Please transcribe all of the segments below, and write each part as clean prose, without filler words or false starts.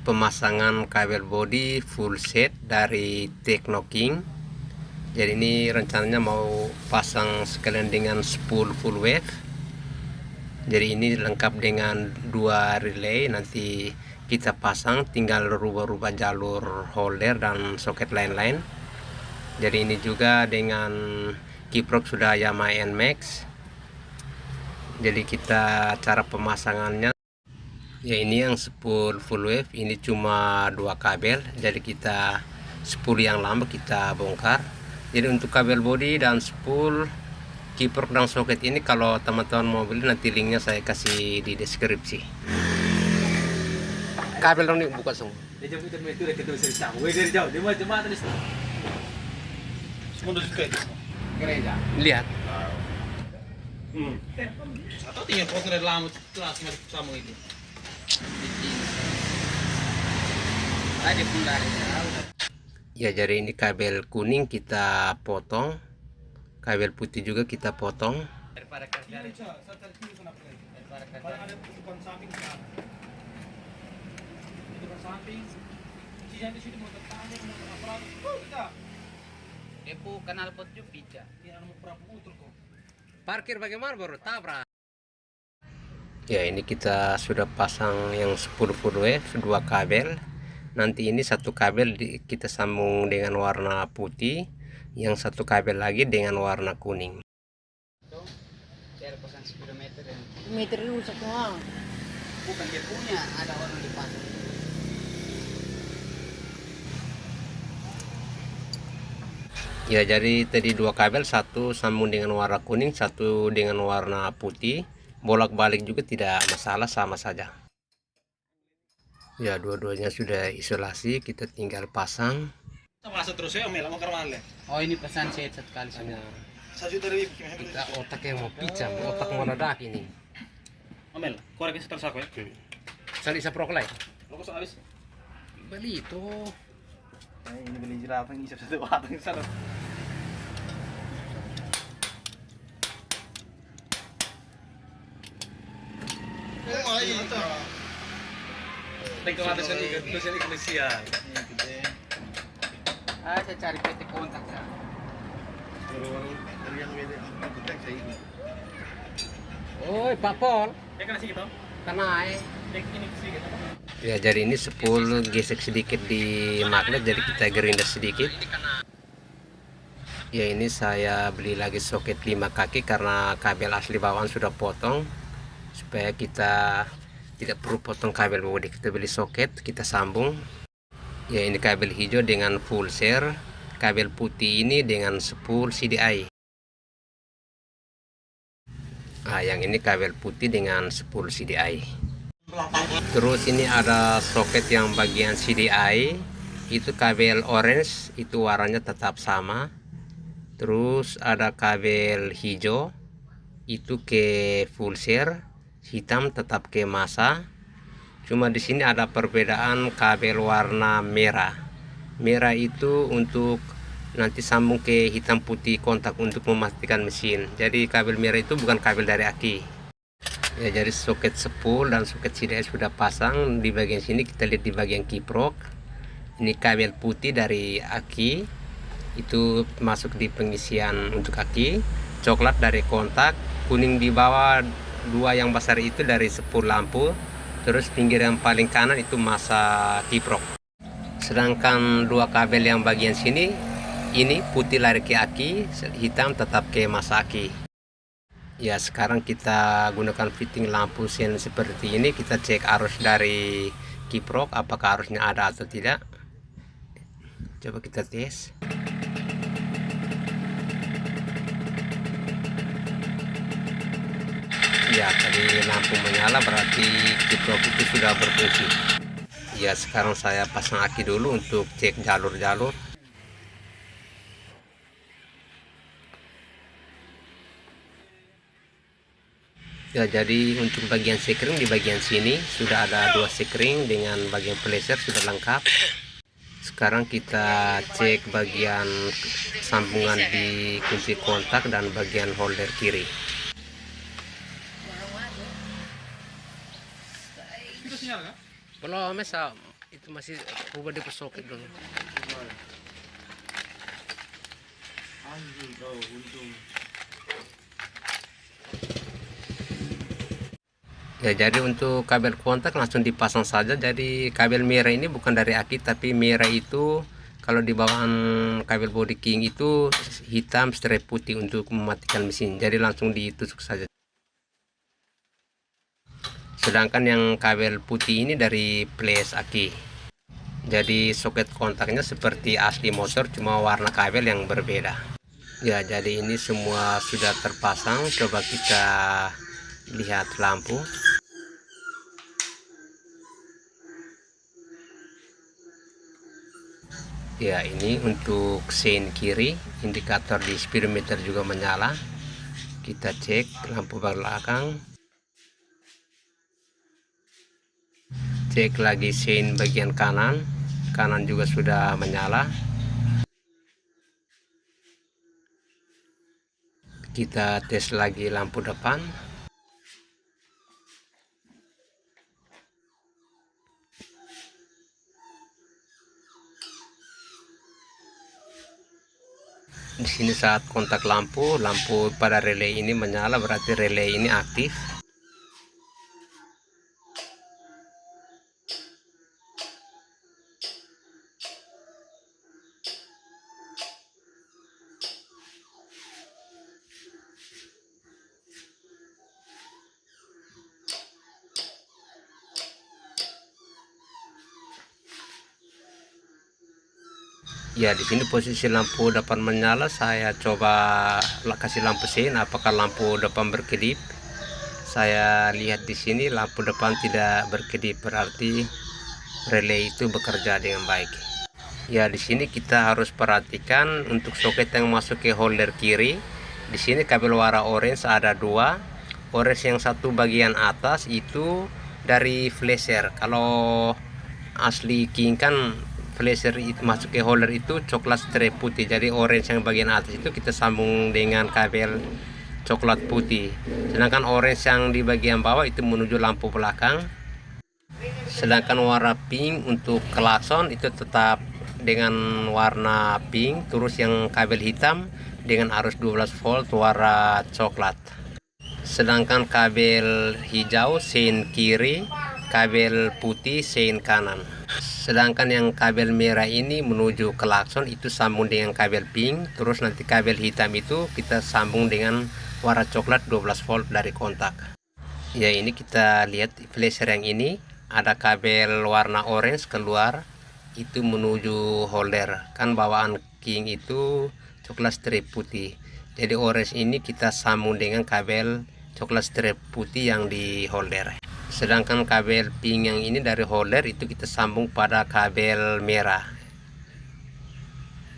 pemasangan kabel body full set dari Teknoking. Jadi ini rencananya mau pasang sekalian dengan spool full wave. Jadi ini lengkap dengan 2 relay, nanti kita pasang, tinggal rubah-rubah jalur holder dan soket lain-lain. Jadi ini juga dengan kiprok sudah Yamaha NMAX. Jadi kita cara pemasangannya ya, ini yang spool full wave, ini cuma 2 kabel. Jadi kita spool yang lama kita bongkar. Jadi untuk kabel body dan spool, kiprok dan soket ini kalau teman-teman mau beli, nanti linknya saya kasih di deskripsi. Kabel dong nih, buka semua. Lihat. Atau tinggal foto dari lama setelah sama itu. Ya, jadi ini kabel kuning kita potong, kabel putih juga kita potong. Daripada kerja Depo kanal pot juga. Parkir bagaimana baru tabrak. Ya, ini kita sudah pasang yang spool full wave 2 kabel. Nanti ini satu kabel kita sambung dengan warna putih, yang satu kabel lagi dengan warna kuning. Meter rusak semua. Bukan dia punya, ada orang dipasang. Ya, jadi tadi 2 kabel, satu sambung dengan warna kuning, satu dengan warna putih. Bolak-balik juga tidak masalah, sama saja. Ya, dua-duanya sudah isolasi, kita tinggal pasang. Oh, ini pesan set sekali sudah. Kita otak yang mau picam, otak mau ledak ini. Amel, korek setel sako ya. Sali sa proklay. Lo kok alis? Bali itu. Ini beli jerapah yang isap satu batang di sana. Tengok ada sini ke terus ini komisian. Ah, saya cari PT kontak ya. Oi, Pak Pol. Ya kan sih gitu. Kanai. Ini sih gitu. Ya, jadi ini spool gesek sedikit di magnet, jadi kita gerinda sedikit. Ya, ini saya beli lagi soket 5 kaki karena kabel asli bawaan sudah potong. Supaya kita tidak perlu potong kabel bodi, kita beli soket, kita sambung. Ya, ini kabel hijau dengan full share, kabel putih ini dengan spool CDI. Nah, yang ini kabel putih dengan spool CDI. Terus ini ada soket yang bagian CDI, itu kabel orange, itu warnanya tetap sama. Terus ada kabel hijau, itu ke full share, hitam tetap ke masa. Cuma di sini ada perbedaan kabel warna merah. Merah itu untuk nanti sambung ke hitam putih kontak untuk memastikan mesin. Jadi kabel merah itu bukan kabel dari aki. Ya, jadi soket spool dan soket CDI sudah pasang. Di bagian sini kita lihat di bagian kiprok. Ini kabel putih dari aki, itu masuk di pengisian untuk aki. Coklat dari kontak, kuning di bawah 2 yang besar itu dari spool lampu. Terus pinggir yang paling kanan itu masa kiprok. Sedangkan 2 kabel yang bagian sini, ini putih lari ke aki, hitam tetap ke masa aki. Ya, sekarang kita gunakan fitting lampu sen seperti ini. Kita cek arus dari kiprok, apakah arusnya ada atau tidak. Coba kita tes. Ya, tadi lampu menyala, berarti kiprok itu sudah berfungsi. Ya, sekarang saya pasang aki dulu untuk cek jalur-jalur. Ya, jadi untuk bagian sekring di bagian sini sudah ada 2 sekring dengan bagian flasher sudah lengkap. Sekarang kita cek bagian sambungan di kunci kontak dan bagian holder kiri. Belum, Itu masih rubah di soket dulu. Anjing kau untung. Ya, jadi untuk kabel kontak langsung dipasang saja. Jadi kabel merah ini bukan dari aki, tapi merah itu kalau di bawaan kabel body king itu hitam strip putih untuk mematikan mesin. Jadi langsung ditusuk saja. Sedangkan yang kabel putih ini dari flash aki. Jadi soket kontaknya seperti asli motor, cuma warna kabel yang berbeda. Ya, jadi ini semua sudah terpasang. Coba kita lihat lampu. Ya, ini untuk sein kiri, indikator di speedometer juga menyala. Kita cek lampu belakang. Cek lagi sein bagian kanan. Kanan juga sudah menyala. Kita tes lagi lampu depan. Di sini saat kontak lampu pada relay ini menyala, berarti relay ini aktif. Ya, di sini posisi lampu depan menyala. Saya coba kasih lampu sein, apakah lampu depan berkedip. Saya lihat di sini lampu depan tidak berkedip, berarti relay itu bekerja dengan baik. Ya, di sini kita harus perhatikan untuk soket yang masuk ke holder kiri. Di sini kabel warna orange ada dua. Orange yang satu bagian atas itu dari flasher. Kalau asli king kan flasher itu masuk ke holder itu coklat strip putih. Jadi orange yang bagian atas itu kita sambung dengan kabel coklat putih. Sedangkan orange yang di bagian bawah itu menuju lampu belakang. Sedangkan warna pink untuk klakson itu tetap dengan warna pink. Terus yang kabel hitam dengan arus 12 volt warna coklat. Sedangkan kabel hijau sein kiri, kabel putih sein kanan. Sedangkan yang kabel merah ini menuju klakson itu sambung dengan kabel pink. Terus nanti kabel hitam itu kita sambung dengan warna coklat 12 volt dari kontak. Ya, ini kita lihat flasher yang ini ada kabel warna orange keluar itu menuju holder. Kan bawaan king itu coklat strip putih. Jadi orange ini kita sambung dengan kabel coklat strip putih yang di holder. Sedangkan kabel pink yang ini dari holder itu kita sambung pada kabel merah.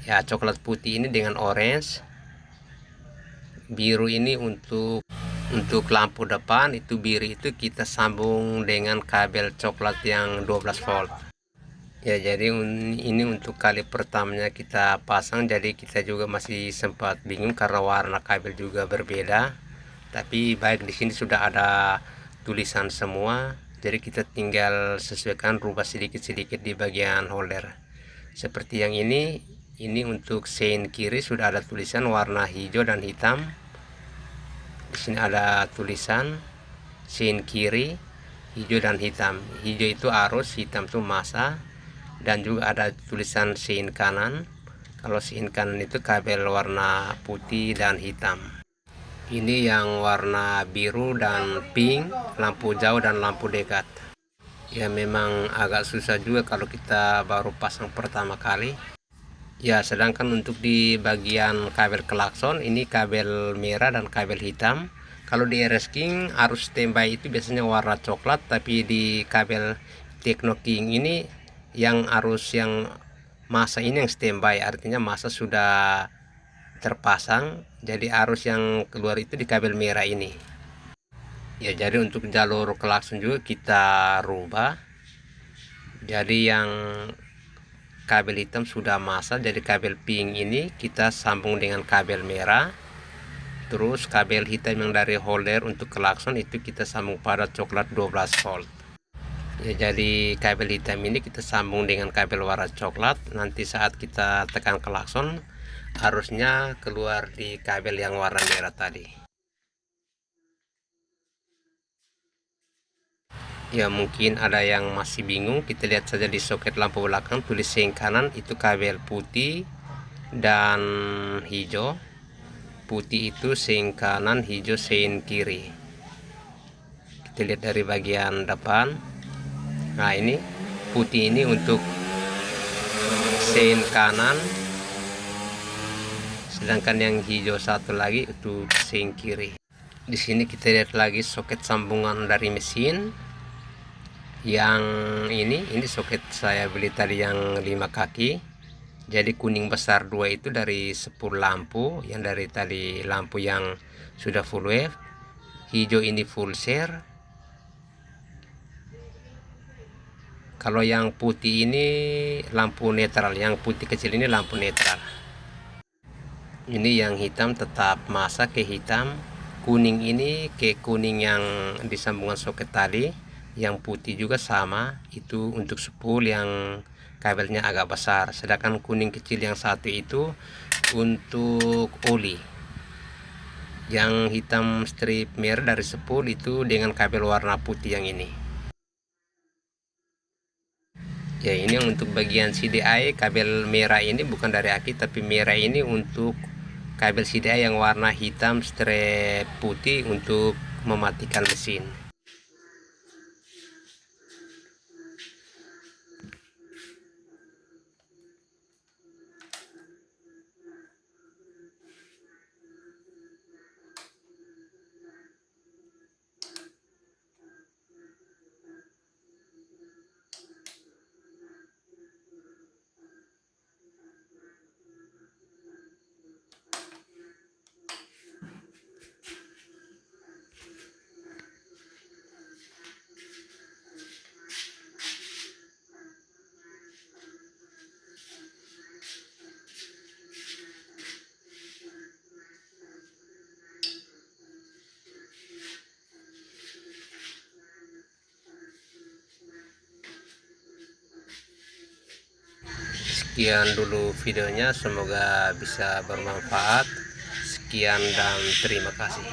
Ya, coklat putih ini dengan orange. Biru ini untuk lampu depan, itu biru itu kita sambung dengan kabel coklat yang 12 volt. Ya, jadi ini untuk kali pertamanya kita pasang, jadi kita juga masih sempat bingung karena warna kabel juga berbeda. Tapi baik di sini sudah ada tulisan semua, jadi kita tinggal sesuaikan, rubah sedikit-sedikit di bagian holder. Seperti yang ini untuk sein kiri sudah ada tulisan warna hijau dan hitam. Di sini ada tulisan sein kiri hijau dan hitam. Hijau itu arus, hitam itu massa, dan juga ada tulisan sein kanan. Kalau sein kanan itu kabel warna putih dan hitam. Ini yang warna biru dan pink, lampu jauh dan lampu dekat. Ya, memang agak susah juga kalau kita baru pasang pertama kali. Ya, sedangkan untuk di bagian kabel klakson ini kabel merah dan kabel hitam. Kalau di RS King arus standby itu biasanya warna coklat, tapi di kabel Techno King ini yang arus yang massa ini yang standby, artinya massa sudah terpasang, jadi arus yang keluar itu di kabel merah ini. Ya, jadi untuk jalur klakson juga kita rubah. Jadi yang kabel hitam sudah massa, jadi kabel pink ini kita sambung dengan kabel merah. Terus kabel hitam yang dari holder untuk klakson itu kita sambung pada coklat 12 volt. Ya, jadi kabel hitam ini kita sambung dengan kabel warna coklat. Nanti saat kita tekan klakson, arusnya keluar di kabel yang warna merah tadi. Ya, mungkin ada yang masih bingung. Kita lihat saja di soket lampu belakang, tulis sein kanan itu kabel putih dan hijau. Putih itu sein kanan, hijau sein kiri. Kita lihat dari bagian depan. Nah, ini putih ini untuk sein kanan, sedangkan yang hijau satu lagi itu sein kiri. Di sini kita lihat lagi soket sambungan dari mesin. Yang ini soket saya beli tadi yang 5 kaki. Jadi kuning besar 2 itu dari sepul lampu, yang dari tadi lampu yang sudah full wave. Hijau ini full share. Kalau yang putih ini lampu netral, yang putih kecil ini lampu netral. Ini yang hitam tetap masa ke hitam, kuning ini ke kuning yang disambungan soket tadi, yang putih juga sama, itu untuk spool yang kabelnya agak besar, sedangkan kuning kecil yang satu itu untuk oli. Yang hitam strip merah dari spool itu dengan kabel warna putih yang ini. Ya, ini untuk bagian CDI, kabel merah ini bukan dari aki, tapi merah ini untuk kabel CDI yang warna hitam strip putih untuk mematikan mesin. Sekian dulu videonya, semoga bisa bermanfaat. Sekian dan terima kasih.